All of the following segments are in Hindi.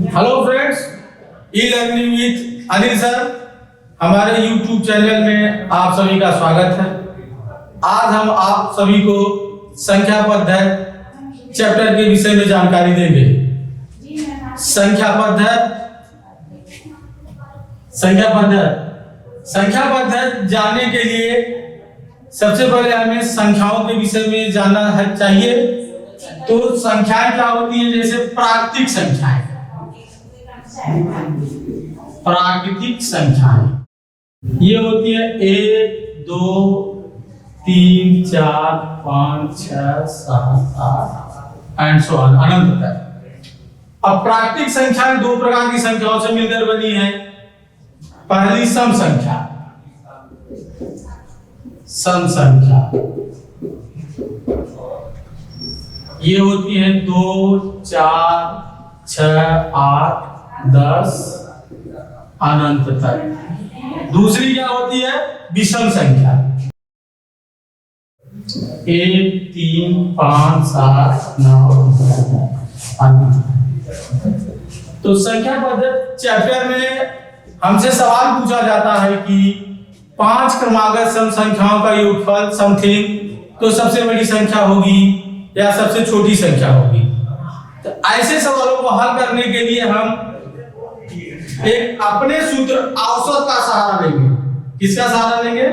Hello friends, e learning with Anil sir हमारे YouTube चैनल में आप सभी का स्वागत है। आज हम आप सभी को संख्या पद्धति चैप्टर के विषय में जानकारी देंगे। संख्या पद्धति जानने के लिए सबसे पहले हमें संख्याओं के विषय में जानना चाहिए। तो संख्याएं क्या होती है? जैसे प्राकृतिक संख्याएं ये होती है 1 2 3 4 5 6 7 8 एंड सो ऑन अनंत तक। अब प्राकृतिक संख्याएं दो प्रकार की संख्याओं से मिलकर बनी है। पहली सम संख्या ये होती है 2 4 6 8 10 अनंत तक। दूसरी क्या होती है? विषम संख्या 1 3 5 7 9 अनंत। तो संख्या पद्धति चैप्टर में हमसे सवाल पूछा जाता है कि 5 क्रमागत सम संख्याओं का योगफल समथिंग तो सबसे बड़ी संख्या होगी या सबसे छोटी संख्या होगी। तो ऐसे सवालों को हल करने के लिए हम एक अपने सूत्र औसत का सहारा लेंगे। किसका सहारा लेंगे?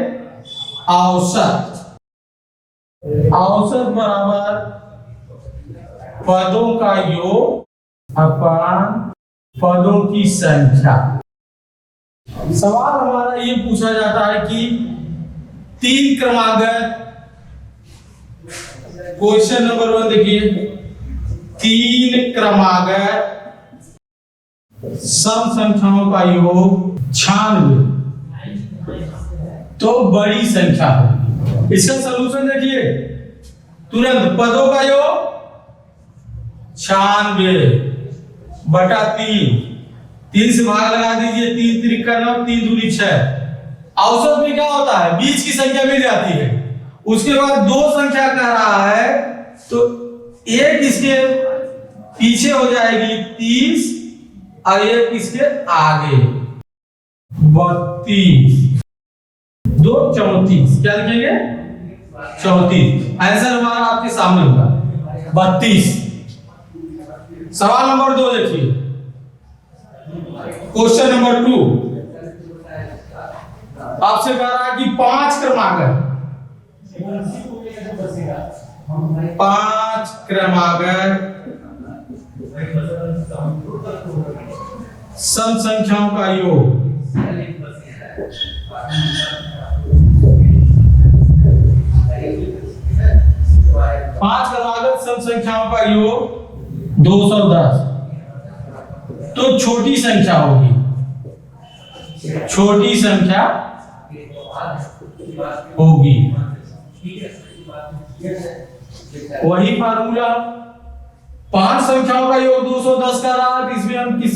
औसत बराबर पदों का योग अपॉन पदों की संख्या। सवाल हमारा ये पूछा जाता है कि 3 क्रमागत, क्वेश्चन नंबर 1 देखिए, 3 क्रमागत सम संख्याओं का योग 96 तो बड़ी संख्या होगी। इसका सलूशन देखिए तुरंत। पदों का योग 96 बटा 3 से भाग लगा दीजिए। 3 त्रिक 9 3 दूनी 6। औसत में क्या होता है? बीच की संख्या मिल जाती है। उसके बाद दो संख्या कह रहा है तो एक इसके पीछे हो जाएगी 30 और एक इसके आगे 32 2 34। क्या लिखेंगे? 34। आंसर हमारा आपके सामने होगा 32। सवाल नंबर 2 देखिए, क्वेश्चन नंबर 2 आपसे कह रहा है कि 5 क्रमागत सम संख्याओं का योग 5 क्रमागत सम संख्याओं का योग 210 तो छोटी संख्या होगी। छोटी संख्या होगी। वही फार्मूला 5 संख्याओं का योग 210 का रहा है। इसमें हम इस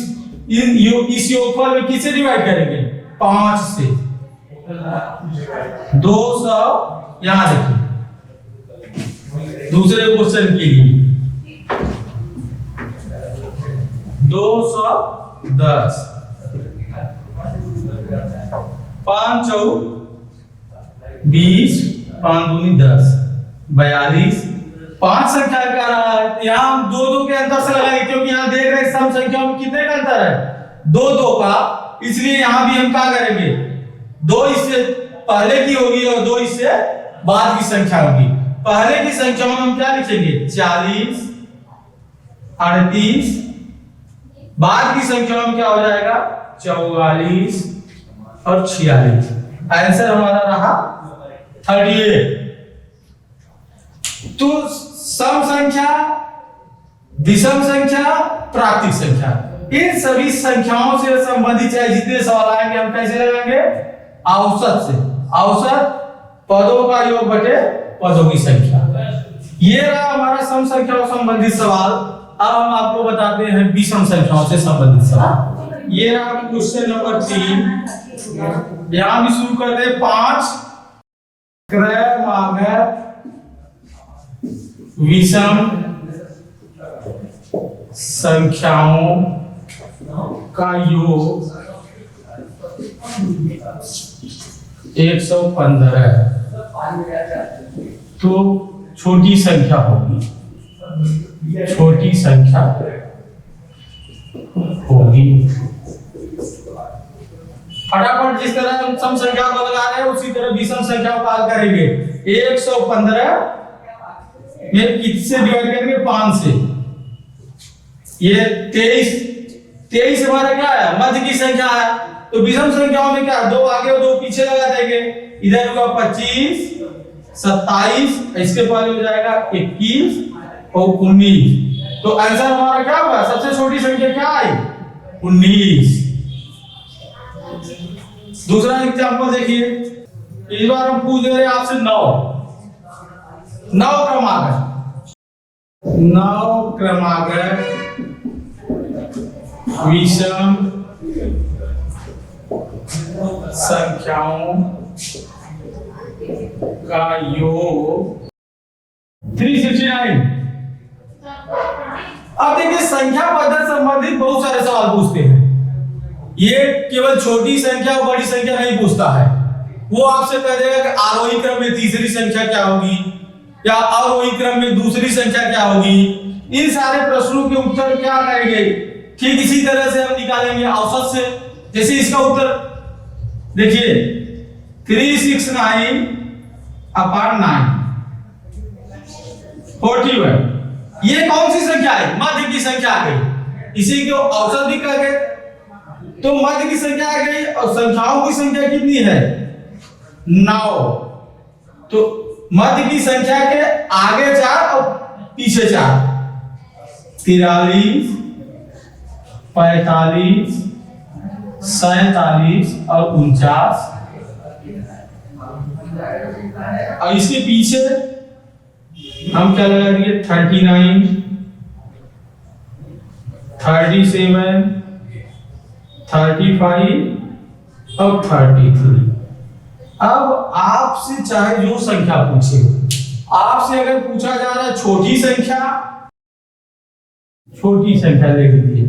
योगफल में किसे डिवाइड करेंगे? 5 से। 200 यहां देखिए दूसरे क्वेश्चन के लिए 210 5 चौ 20 5 दूनी 10 42। 5 संख्या का रहा है। यहां हम 2 के अंतर से लगाएंगे क्योंकि यहां देख रहे हैं सम संख्याओं में कितने का अंतर है? 2 का। इसलिए यहां भी हम क्या करेंगे? 2 इससे पहले की होगी और 2 इससे बाद की संख्या होगी। पहले की संख्या में हम क्या लिखेंगे? 40 38। बाद की संख्या में क्या हो जाएगा? 44 और 46। आंसर हमारा रहा 38। तो सम संख्या, विषम संख्या, प्राकृतिक संख्या, इन सभी संख्याओं से संबंधित चाहे जितने सवाल आएंगे हम कैसे लगाएंगे? औसत से। औसत पदों का योग बटे पदों की संख्या। ये रहा हमारा सम संख्याओं संबंधित सवाल। अब हम आपको बताते हैं विषम संख्याओं से संबंधित सवाल। ये रहा क्वेश्चन नंबर 3। यहां भी शुरू करते हैं। 5 क्रमागत विषम संख्याओं का योग 115 तो छोटी संख्या होगी, छोटी संख्या होगी। फटाफट जिस तरह हम सम संख्या को लगा रहे हैं उसी तरह विषम संख्या को हल करेंगे। 115 में किससे डिवाइड करेंगे? 5 से। ये 23 हमारा क्या है? मध्य की संख्या है। तो विषम संख्याओं में क्या, 2 आगे और 2 पीछे लगा देंगे। इधर होगा 25, 27, इसके बाद हो जाएगा 21 और 19। तो आंसर हमारा क्या होगा? सबसे छोटी संख्या क्या है? 19। दूसरा एग्जांपल देखिए, इस बार हम पूछ दे रहे हैं आपसे 9 क्रमागत विषम संख्याओं का योग 369। अब देखिए, संख्या पद्धति संबंधित बहुत सारे सवाल पूछते हैं। ये केवल छोटी संख्या और बड़ी संख्या नहीं पूछता है। वो आपसे कह देगा कि आरोही क्रम में तीसरी संख्या क्या होगी या अवरोही क्रम में दूसरी संख्या क्या होगी। इन सारे प्रश्नों के उत्तर क्या करेंगे? ठीक इसी तरह से हम निकालेंगे औसत से। जैसे इसका उत्तर देखिए, 369 अपॉन 9 41। ये कौन सी संख्या है? मध्य की संख्या आ गई। इसी को औसत भी कह गए। तो मध्य की संख्या आ गई और संख्याओं की संख्या कितनी है? 9। तो मध्य की संख्या के आगे 4 और पीछे 4, 43, 45, 47 और 49। और इसके पीछे हम क्या लगा देंगे? 39, 37, 35 और 33। अब आपसे चाहे जो संख्या पूछे, आपसे अगर पूछा जा रहा है छोटी संख्या ले लीजिए।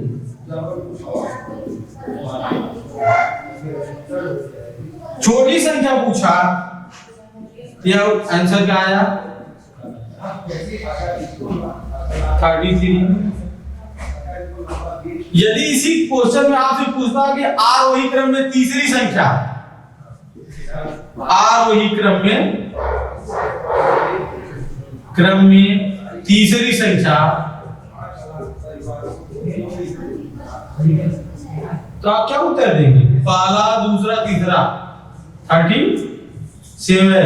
छोटी संख्या पूछा, यह आंसर क्या आया? 33। यदि इसी क्वेश्चन में आपसे पूछता कि आरोही क्रम में तीसरी संख्या, आरोही क्रम में तीसरी संख्या, तो आप क्या उत्तर देंगे? पहला, दूसरा, तीसरा। 37।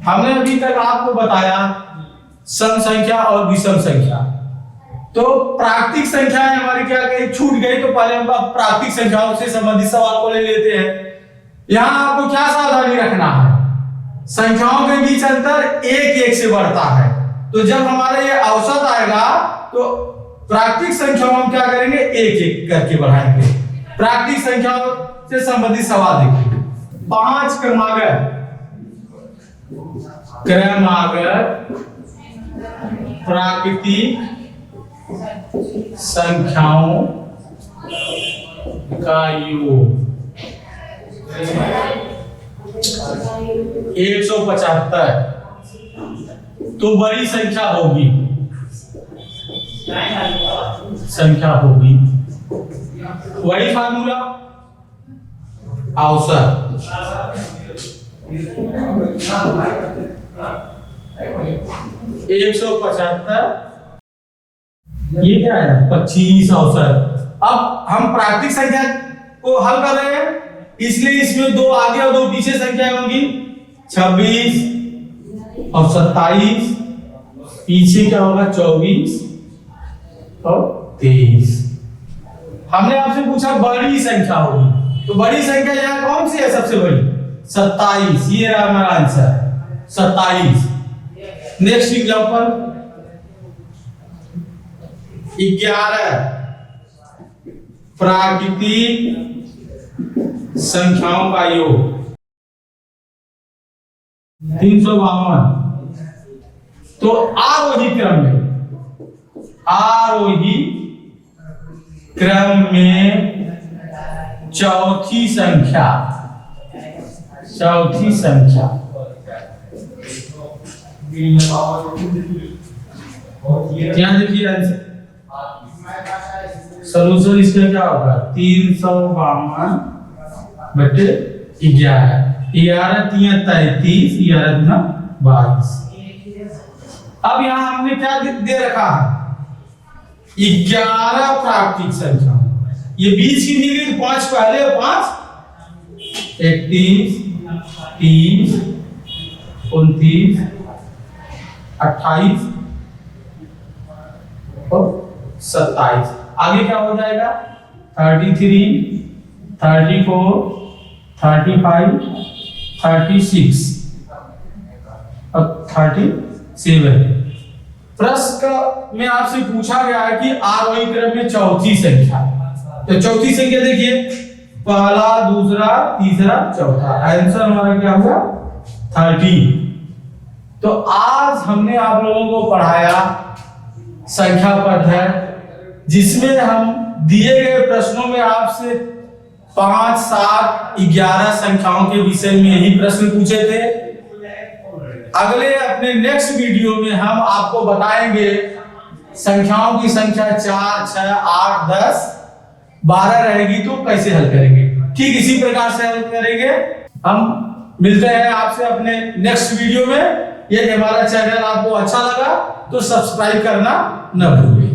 हमने अभी तक आपको बताया सम संख्या और विषम संख्या। तो प्राकृतिक संख्याएं हमारी क्या गई? छूट गई। तो पहले हम प्राकृतिक संख्याओं से संबंधित सवाल को ले लेते हैं। यहां आपको क्या सावधानी रखना है? संख्याओं के बीच अंतर 1-1 से बढ़ता है। तो जब हमारे ये औसत आएगा तो प्राकृतिक संख्याओं हम क्या करेंगे? 1-1 करके बढ़ाएंगे। प्राकृतिक संख्याओं से संबंधित सवाल देखिए। 5 क्रमागत प्राकृतिक संख्याओं का योग 175। तो बड़ी संख्या होगी, वही फार्मूला औसत। 175, ये क्या है? 25 औसत। अब हम प्राकृतिक संख्या को हल कर रहे हैं, इसलिए इसमें 2 आगे और 2 पीछे संख्याएं होंगी। 26 और 27, पीछे क्या होगा? 24 और 23। हमने आपसे पूछा बड़ी संख्या होगी, तो बड़ी संख्या यहां कौन सी है? सबसे बड़ी 27। ये रहा हमारा आंसर 27। नेक्स्ट एग्जांपल 11 प्राकृतिक संख्याओं का योग 352। तो आरोही क्रम में चौथी संख्या ध्यान देखिए आंसर। सोल्यूशन इसका क्या होगा 352 बटे 11, 11 3 33, 11 गुना 22। अब यहाँ हमने क्या दे रखा है 11 प्राकृतिक संख्या, ये बीच की दी गई 5 पहले और 5 31 30 29 28 और 27। आगे क्या हो जाएगा 33 34 35 36 और 37। प्रश्न में आपसे पूछा गया है कि आरोही क्रम में चौथी संख्या, तो चौथी संख्या देखिए पहला दूसरा तीसरा चौथा, आंसर हमारा क्या हुआ 30। तो आज हमने आप लोगों को पढ़ाया संख्या पद्धति, जिसमें हम दिए गए प्रश्नों में आपसे 5 7 11 संख्याओं के विषय में ही प्रश्न पूछे थे। अगले अपने नेक्स्ट वीडियो में हम आपको बताएंगे संख्याओं की संख्या 4 6 8 10 12 रहेगी तो कैसे हल करेंगे, ठीक इसी प्रकार से हल करेंगे। हम मिलते हैं आपसे अपने नेक्स्ट वीडियो में। यदि हमारा चैनल आपको अच्छा लगा तो सब्सक्राइब करना न भूलें।